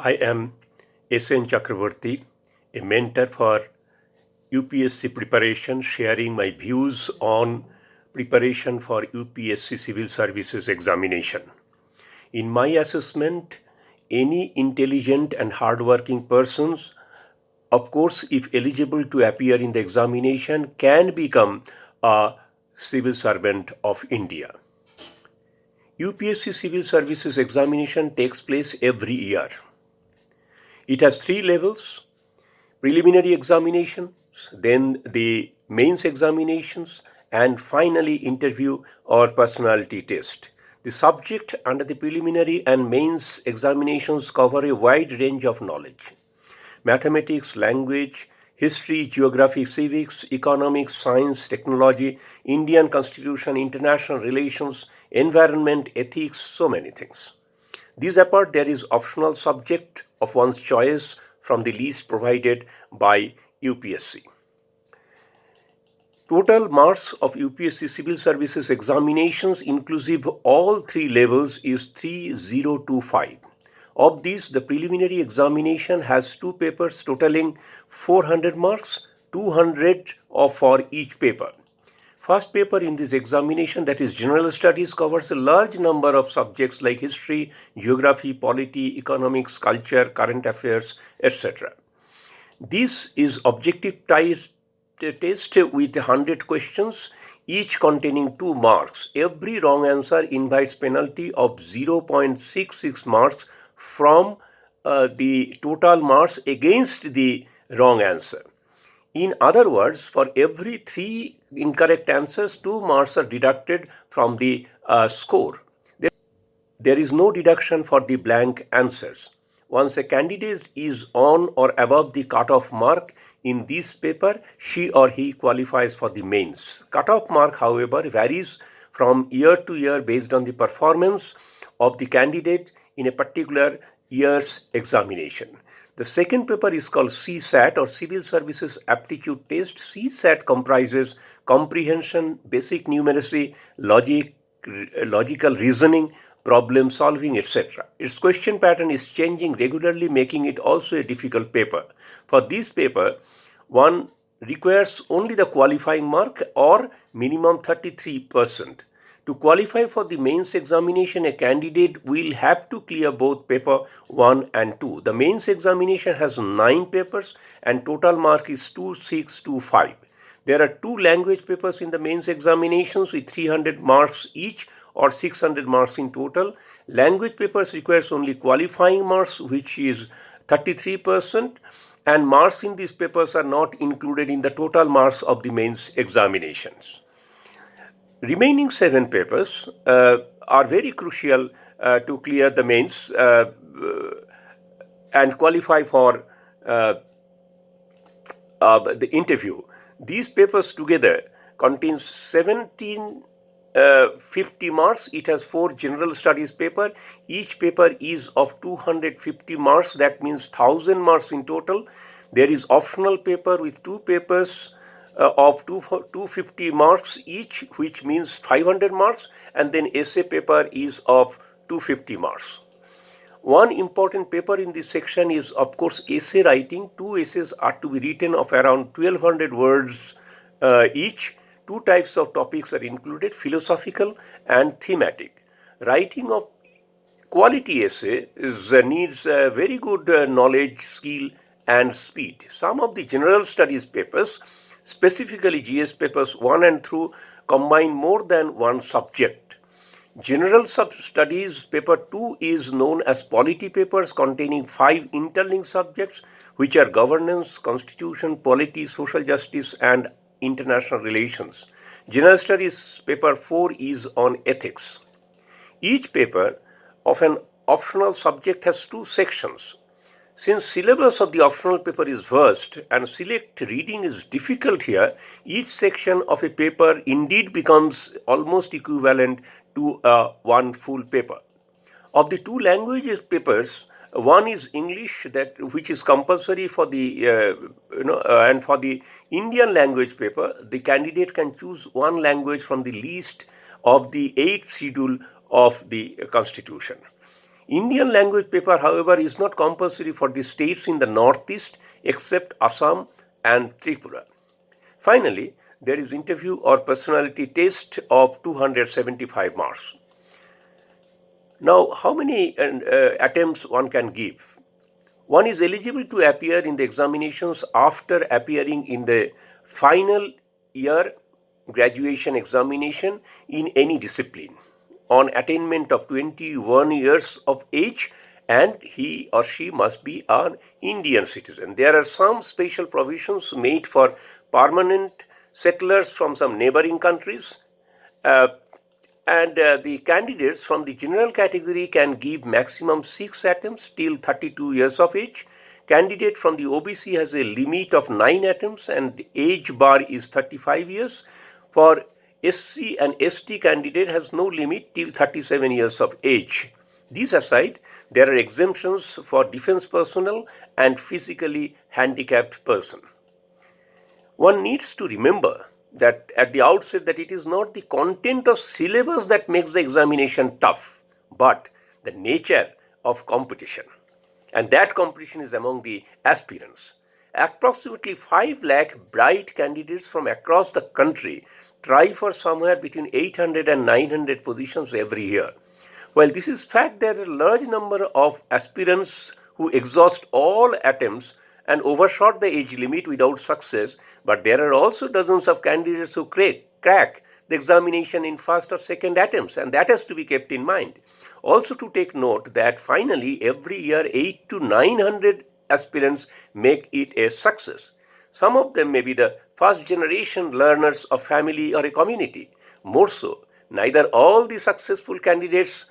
I am S.N. Chakravarti, a mentor for UPSC preparation, sharing my views on preparation for UPSC Civil Services Examination. In my assessment, any intelligent and hardworking persons, of course, if eligible to appear in the examination, can become a civil servant of India. UPSC Civil Services Examination takes place every year. It has 3 levels: preliminary examinations, then the mains examinations, and finally interview or personality test. The subject under the preliminary and mains examinations cover a wide range of knowledge: mathematics, language, history, geography, civics, economics, science, technology, Indian constitution, international relations, environment, ethics, so many things. These apart, there is optional subject of one's choice from the list provided by UPSC. Total marks of UPSC Civil Services Examinations inclusive all 3 levels is 3025. Of these, the preliminary examination has 2 papers totaling 400 marks, 200 for each paper. First paper in this examination, that is General Studies, covers a large number of subjects like history, geography, polity, economics, culture, current affairs, etc. This is objective test with 100 questions, each containing 2 marks. Every wrong answer invites penalty of 0.66 marks from the total marks against the wrong answer. In other words, for every 3 incorrect answers, 2 marks are deducted from the score. There is no deduction for the blank answers. Once a candidate is on or above the cutoff mark in this paper, she or he qualifies for the mains. Cutoff mark, however, varies from year to year based on the performance of the candidate in a particular year's examination. The second paper is called CSAT, or Civil Services Aptitude Test. CSAT comprises comprehension, basic numeracy, logical reasoning, problem solving, etc. Its question pattern is changing regularly, making it also a difficult paper. For this paper, one requires only the qualifying mark or minimum 33%. To qualify for the mains examination, a candidate will have to clear both paper 1 and 2. The mains examination has 9 papers and total mark is 2625. There are 2 language papers in the mains examinations with 300 marks each, or 600 marks in total. Language papers requires only qualifying marks, which is 33%, and marks in these papers are not included in the total marks of the mains examinations. Remaining 7 papers are very crucial to clear the mains and qualify for the interview. These papers together contain 1750 marks. It has 4 general studies paper. Each paper is of 250 marks. That means 1000 marks in total. There is optional paper with 2 papers of 250 marks each, which means 500 marks, and then essay paper is of 250 marks. One important paper in this section is, of course, essay writing. 2 essays are to be written of around 1200 words each. 2 types of topics are included: philosophical and thematic. Writing of quality essay needs very good knowledge, skill, and speed. Some of the general studies papers, specifically GS papers 1 and 2, combine more than one subject. General studies paper 2 is known as polity papers, containing 5 interlinked subjects, which are governance, constitution, polity, social justice, and international relations. General studies paper 4 is on ethics. Each paper of an optional subject has 2 sections. Since syllabus of the optional paper is vast and select reading is difficult here, each section of a paper indeed becomes almost equivalent to one full paper. Of the 2 languages papers, one is English, which is compulsory for the and for the Indian language paper, the candidate can choose one language from the list of the 8th schedule of the Constitution. Indian language paper, however, is not compulsory for the states in the northeast except Assam and Tripura. Finally, there is interview or personality test of 275 marks. Now, how many attempts one can give? One is eligible to appear in the examinations after appearing in the final year graduation examination in any discipline on attainment of 21 years of age, and he or she must be an Indian citizen. There are some special provisions made for permanent settlers from some neighboring countries, and the candidates from the general category can give maximum 6 attempts till 32 years of age. Candidate from the OBC has a limit of 9 attempts and age bar is 35 years. For SC and ST candidate has no limit till 37 years of age. These aside, there are exemptions for defense personnel and physically handicapped person. One needs to remember that at the outset that it is not the content of syllabus that makes the examination tough, but the nature of competition. And that competition is among the aspirants. Approximately 5 lakh bright candidates from across the country try for somewhere between 800 and 900 positions every year. While this is fact, there are a large number of aspirants who exhaust all attempts and overshot the age limit without success, but there are also dozens of candidates who crack the examination in first or second attempts, and that has to be kept in mind. Also to take note that finally every year 8 to 900 aspirants make it a success. Some of them may be the first generation learners of family or a community. More so, neither all the successful candidates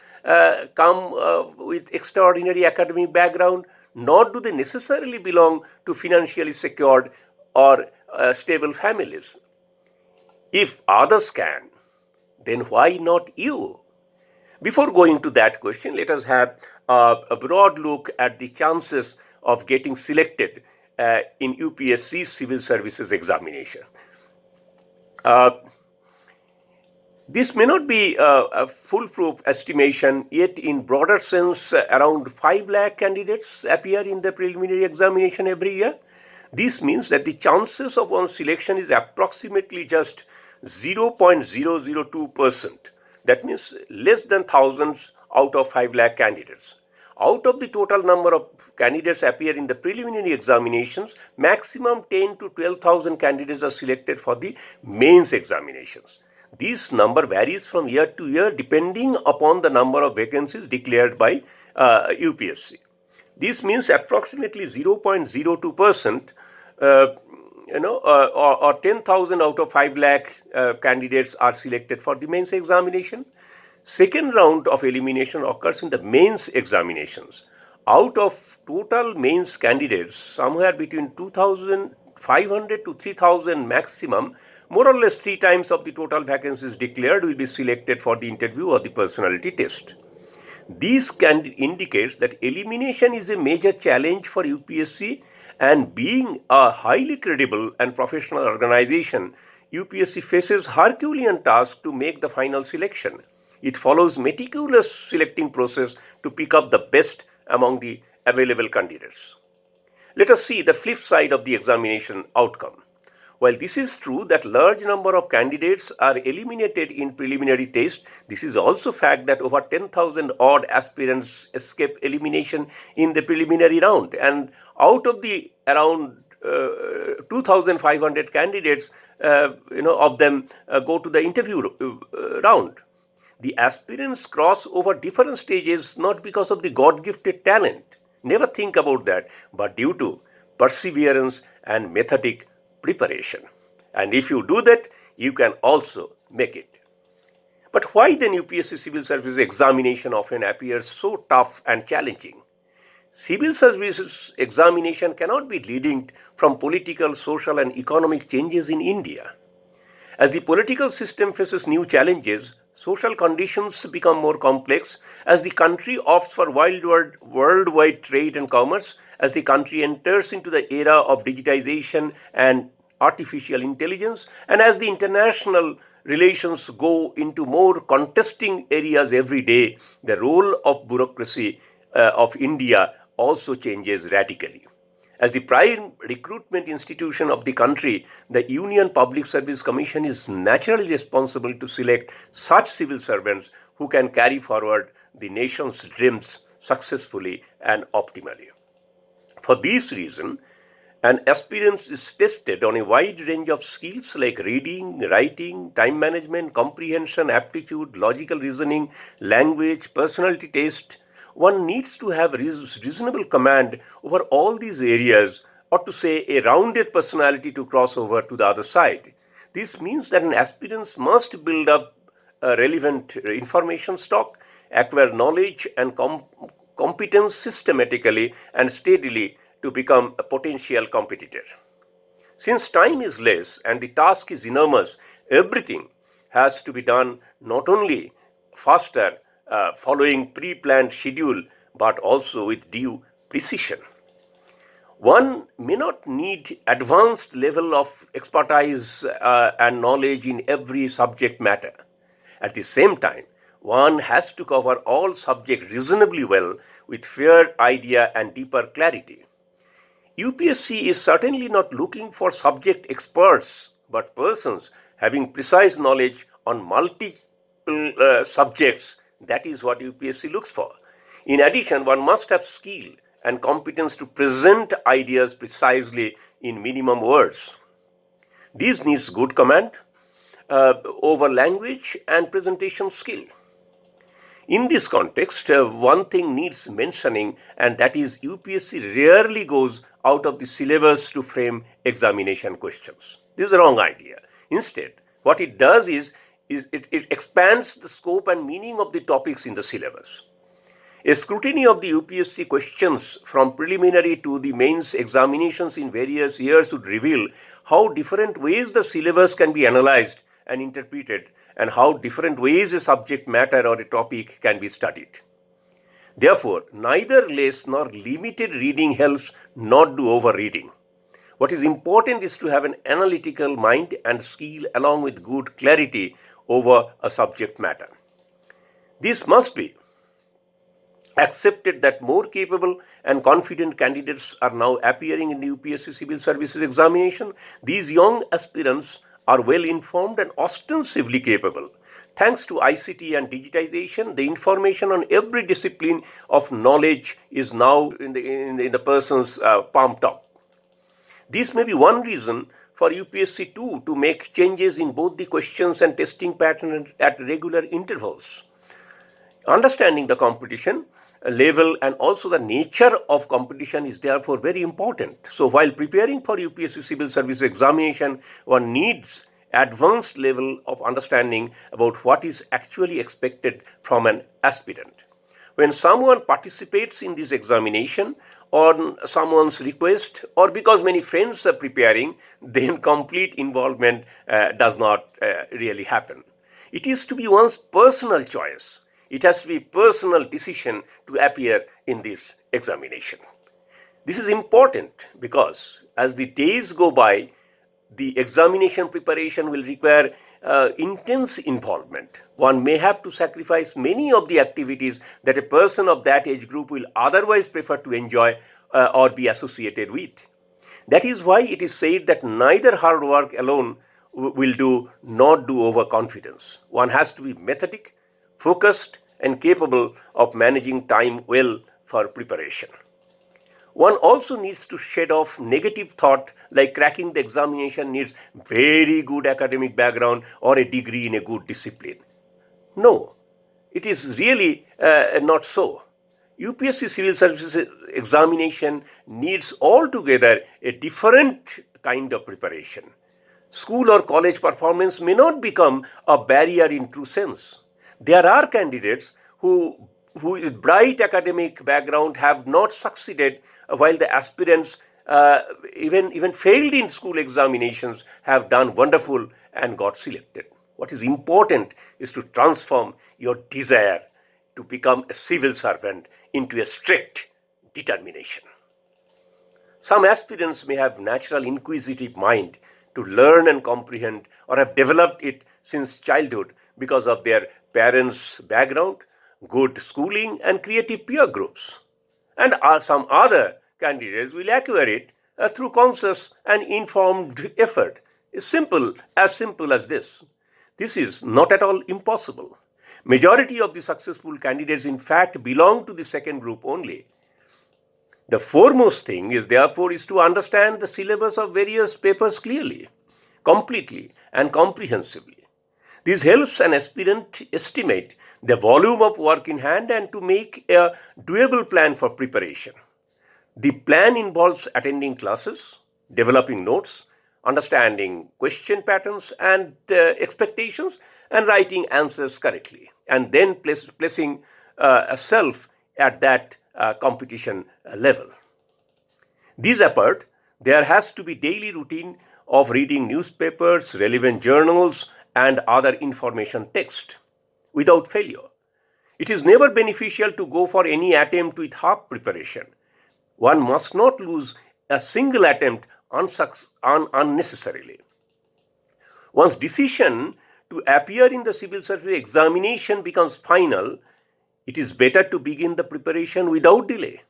come with extraordinary academic background, nor do they necessarily belong to financially secured or stable families. If others can, then why not you? Before going to that question, let us have a broad look at the chances of getting selected in UPSC Civil Services Examination. This may not be a foolproof estimation, yet in broader sense, around 5 lakh candidates appear in the preliminary examination every year. This means that the chances of one's selection is approximately just 0.002%. That means less than thousands out of 5 lakh candidates. Out of the total number of candidates appear in the preliminary examinations, maximum 10 to 12,000 candidates are selected for the mains examinations. This number varies from year to year depending upon the number of vacancies declared by UPSC. This means approximately 0.02%, or 10,000 out of 5 lakh candidates are selected for the mains examination. Second round of elimination occurs in the mains examinations. Out of total mains candidates, somewhere between 2,500 to 3,000 maximum, more or less 3 times of the total vacancies declared will be selected for the interview or the personality test. This indicates that elimination is a major challenge for UPSC, and being a highly credible and professional organization, UPSC faces Herculean task to make the final selection. It follows meticulous selecting process to pick up the best among the available candidates. Let us see the flip side of the examination outcome. While this is true that large number of candidates are eliminated in preliminary test, this is also fact that over 10,000 odd aspirants escape elimination in the preliminary round, and out of the around 2,500 candidates, of them go to the interview round. The aspirants cross over different stages not because of the God-gifted talent. Never think about that, but due to perseverance and methodic preparation. And if you do that, you can also make it. But why then UPSC Civil Services Examination often appears so tough and challenging? Civil Services Examination cannot be linked from political, social and economic changes in India. As the political system faces new challenges, social conditions become more complex as the country opts for worldwide trade and commerce, as the country enters into the era of digitization and artificial intelligence, and as the international relations go into more contesting areas every day, the role of bureaucracy of India also changes radically. As the prime recruitment institution of the country, the Union Public Service Commission is naturally responsible to select such civil servants who can carry forward the nation's dreams successfully and optimally. For this reason, an aspirant is tested on a wide range of skills like reading, writing, time management, comprehension, aptitude, logical reasoning, language, personality test. One needs to have reasonable command over all these areas, or to say a rounded personality to cross over to the other side. This means that an aspirant must build up a relevant information stock, acquire knowledge and competence systematically and steadily to become a potential competitor. Since time is less and the task is enormous, everything has to be done not only faster, following pre-planned schedule, but also with due precision. One may not need advanced level of expertise and knowledge in every subject matter. At the same time, one has to cover all subjects reasonably well with fair idea and deeper clarity. UPSC is certainly not looking for subject experts, but persons having precise knowledge on multiple subjects. That is what UPSC looks for. In addition, one must have skill and competence to present ideas precisely in minimum words. This needs good command over language and presentation skill. In this context, one thing needs mentioning, and that is UPSC rarely goes out of the syllabus to frame examination questions. This is a wrong idea. Instead, what it does is it expands the scope and meaning of the topics in the syllabus. A scrutiny of the UPSC questions from preliminary to the mains examinations in various years would reveal how different ways the syllabus can be analyzed and interpreted, and how different ways a subject matter or a topic can be studied. Therefore, neither less nor limited reading helps, not do over reading. What is important is to have an analytical mind and skill along with good clarity over a subject matter. This must be accepted that more capable and confident candidates are now appearing in the UPSC Civil Services Examination. These young aspirants are well informed and ostensibly capable. Thanks to ICT and digitization, the information on every discipline of knowledge is now in the person's palm top. This may be one reason for UPSC too to make changes in both the questions and testing pattern at regular intervals. Understanding the competition level and also the nature of competition is therefore very important. So while preparing for UPSC Civil Service Examination, one needs advanced level of understanding about what is actually expected from an aspirant. When someone participates in this examination on someone's request or because many friends are preparing, then complete involvement does not really happen. It is to be one's personal choice. It has to be personal decision to appear in this examination. This is important because as the days go by, the examination preparation will require intense involvement. One may have to sacrifice many of the activities that a person of that age group will otherwise prefer to enjoy or be associated with. That is why it is said that neither hard work alone will do, nor do overconfidence. One has to be methodic, focused, and capable of managing time well for preparation. One also needs to shed off negative thought like cracking the examination needs very good academic background or a degree in a good discipline. No, it is really not so. UPSC Civil Services Examination needs altogether a different kind of preparation. School or college performance may not become a barrier in true sense. There are candidates who with bright academic background have not succeeded, while the aspirants even failed in school examinations have done wonderful and got selected. What is important is to transform your desire to become a civil servant into a strict determination. Some aspirants may have natural inquisitive mind to learn and comprehend or have developed it since childhood because of their parents' background, good schooling, and creative peer groups. And some other candidates will acquire it through conscious and informed effort. It's simple as this. This is not at all impossible. Majority of the successful candidates, in fact, belong to the second group only. The foremost thing is therefore is to understand the syllabus of various papers clearly, completely, and comprehensively. This helps an aspirant estimate the volume of work in hand and to make a doable plan for preparation. The plan involves attending classes, developing notes, understanding question patterns and expectations, and writing answers correctly, and then placing a self at that competition level. These apart, there has to be daily routine of reading newspapers, relevant journals, and other information text without failure. It is never beneficial to go for any attempt with half preparation. One must not lose a single attempt unnecessarily. One's decision to appear in the civil service examination becomes final. It is better to begin the preparation without delay.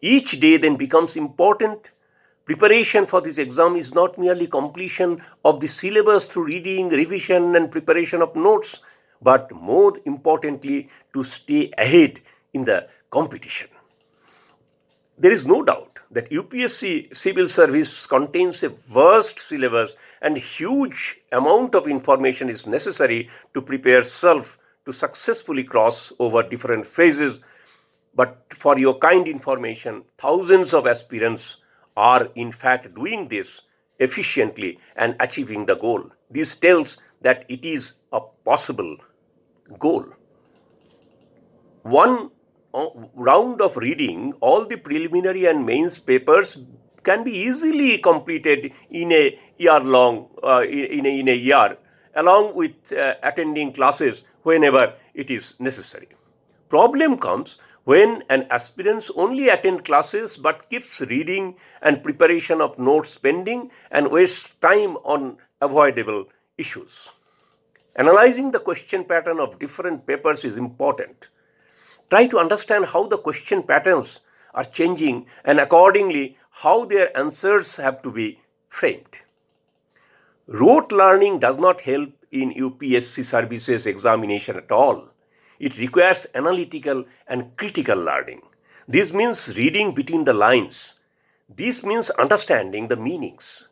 Each day then becomes important. Preparation for this exam is not merely completion of the syllabus through reading, revision, and preparation of notes, but more importantly, to stay ahead in the competition. There is no doubt that UPSC Civil Service contains a vast syllabus and huge amount of information is necessary to prepare self to successfully cross over different phases. But for your kind information, thousands of aspirants are in fact doing this efficiently and achieving the goal. This tells that it is a possible goal. One round of reading all the preliminary and mains papers can be easily completed in a year long, in a year, along with attending classes whenever it is necessary. Problem comes when an aspirant only attend classes but keeps reading and preparation of notes pending and wastes time on avoidable issues. Analyzing the question pattern of different papers is important. Try to understand how the question patterns are changing and accordingly how their answers have to be framed. Rote learning does not help in UPSC services examination at all. It requires analytical and critical learning. This means reading between the lines. This means understanding the meanings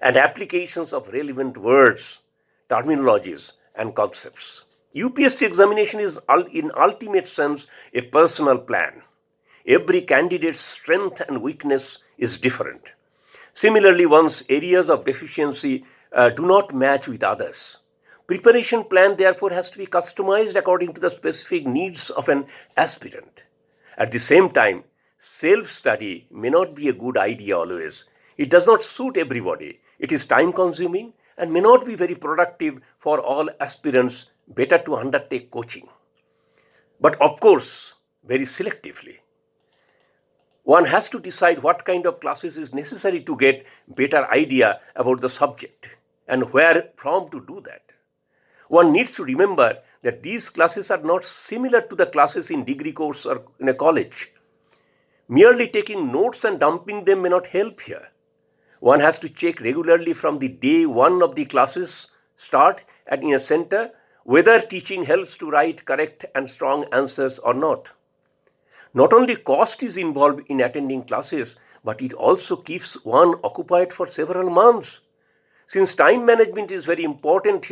and applications of relevant words, terminologies, and concepts. UPSC examination is in ultimate sense a personal plan. Every candidate's strength and weakness is different. Similarly, one's areas of deficiency do not match with others. Preparation plan therefore has to be customized according to the specific needs of an aspirant. At the same time, self-study may not be a good idea always. It does not suit everybody. It is time-consuming and may not be very productive for all aspirants. Better to undertake coaching. But of course, very selectively. One has to decide what kind of classes is necessary to get better idea about the subject and where from to do that. One needs to remember that these classes are not similar to the classes in degree course or in a college. Merely taking notes and dumping them may not help here. One has to check regularly from the day one of the classes start and in a center whether teaching helps to write correct and strong answers or not. Not only cost is involved in attending classes, but it also keeps one occupied for several months. Since time management is very important,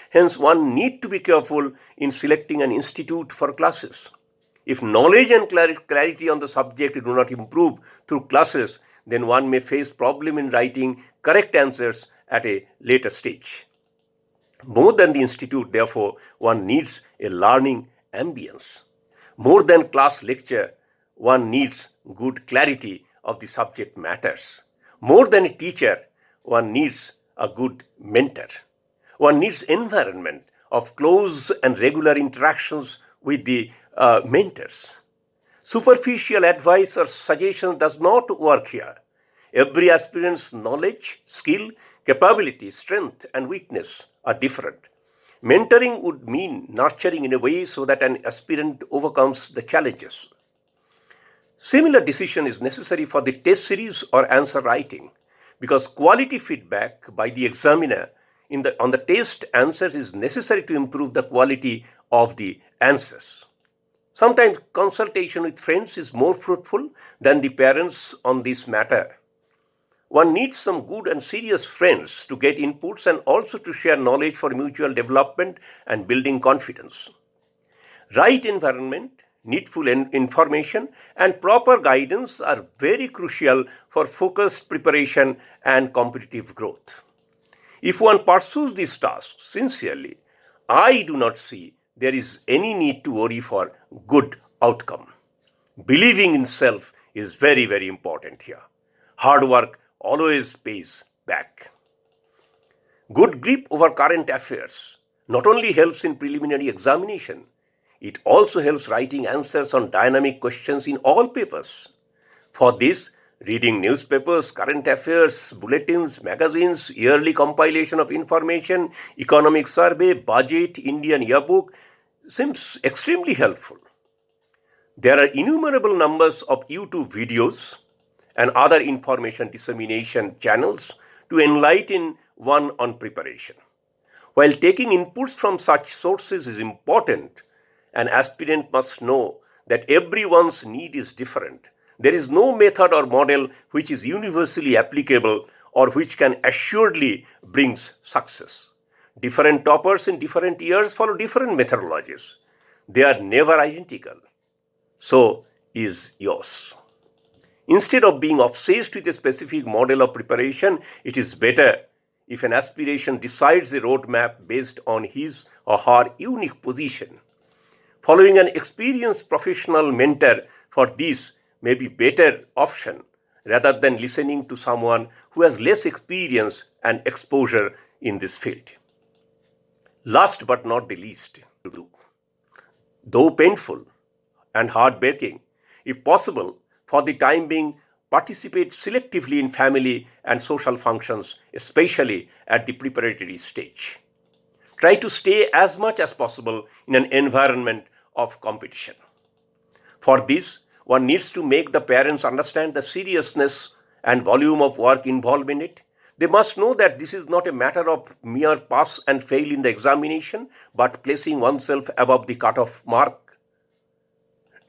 hence one need to be careful in selecting an institute for classes. If knowledge and clarity on the subject do not improve through classes, then one may face problem in writing correct answers at a later stage. More than the institute, therefore, one needs a learning ambience. More than class lecture, one needs good clarity of the subject matters. More than a teacher, one needs a good mentor. One needs environment of close and regular interactions with the mentors. Superficial advice or suggestion does not work here. Every aspirant's knowledge, skill, capability, strength, and weakness are different. Mentoring would mean nurturing in a way so that an aspirant overcomes the challenges. Similar decision is necessary for the test series or answer writing because quality feedback by the examiner on the test answers is necessary to improve the quality of the answers. Sometimes consultation with friends is more fruitful than the parents on this matter. One needs some good and serious friends to get inputs and also to share knowledge for mutual development and building confidence. Right environment, needful information, and proper guidance are very crucial for focused preparation and competitive growth. If one pursues these tasks sincerely, I do not see there is any need to worry for good outcome. Believing in self is very, very important here. Hard work always pays back. Good grip over current affairs not only helps in preliminary examination, it also helps writing answers on dynamic questions in all papers. For this, reading newspapers, current affairs, bulletins, magazines, yearly compilation of information, economic survey, budget, Indian yearbook seems extremely helpful. There are innumerable numbers of YouTube videos and other information dissemination channels to enlighten one on preparation. While taking inputs from such sources is important, an aspirant must know that everyone's need is different. There is no method or model which is universally applicable or which can assuredly bring success. Different toppers in different years follow different methodologies. They are never identical. So is yours. Instead of being obsessed with a specific model of preparation, it is better if an aspiration decides a roadmap based on his or her unique position. Following an experienced professional mentor for this may be better option rather than listening to someone who has less experience and exposure in this field. Last but not the least, to do. Though painful and heartbreaking, if possible, for the time being, participate selectively in family and social functions, especially at the preparatory stage. Try to stay as much as possible in an environment of competition. For this, one needs to make the parents understand the seriousness and volume of work involved in it. They must know that this is not a matter of mere pass and fail in the examination, but placing oneself above the cutoff mark.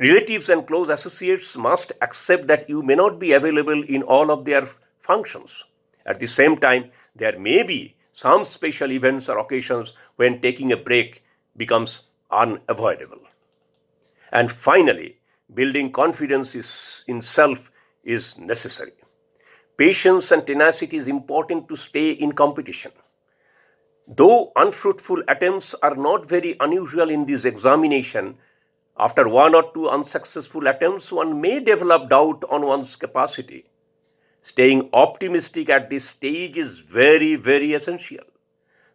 Relatives and close associates must accept that you may not be available in all of their functions. At the same time, there may be some special events or occasions when taking a break becomes unavoidable. And finally, building confidence in self is necessary. Patience and tenacity is important to stay in competition. Though unfruitful attempts are not very unusual in this examination, after one or two unsuccessful attempts, one may develop doubt on one's capacity. Staying optimistic at this stage is very, very essential.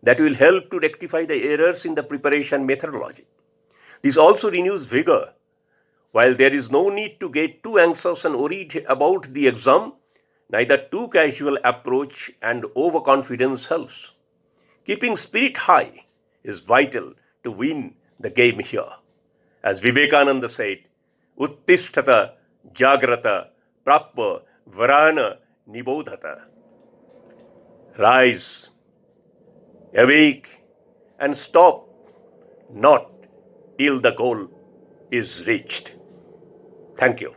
That will help to rectify the errors in the preparation methodology. This also renews vigor. While there is no need to get too anxious and worried about the exam, neither too casual approach and overconfidence helps. Keeping spirit high is vital to win the game here. As Vivekananda said, Uttishtata Jagrata Prappa Varana Nibodhata. Rise, awake, and stop not till the goal is reached. Thank you.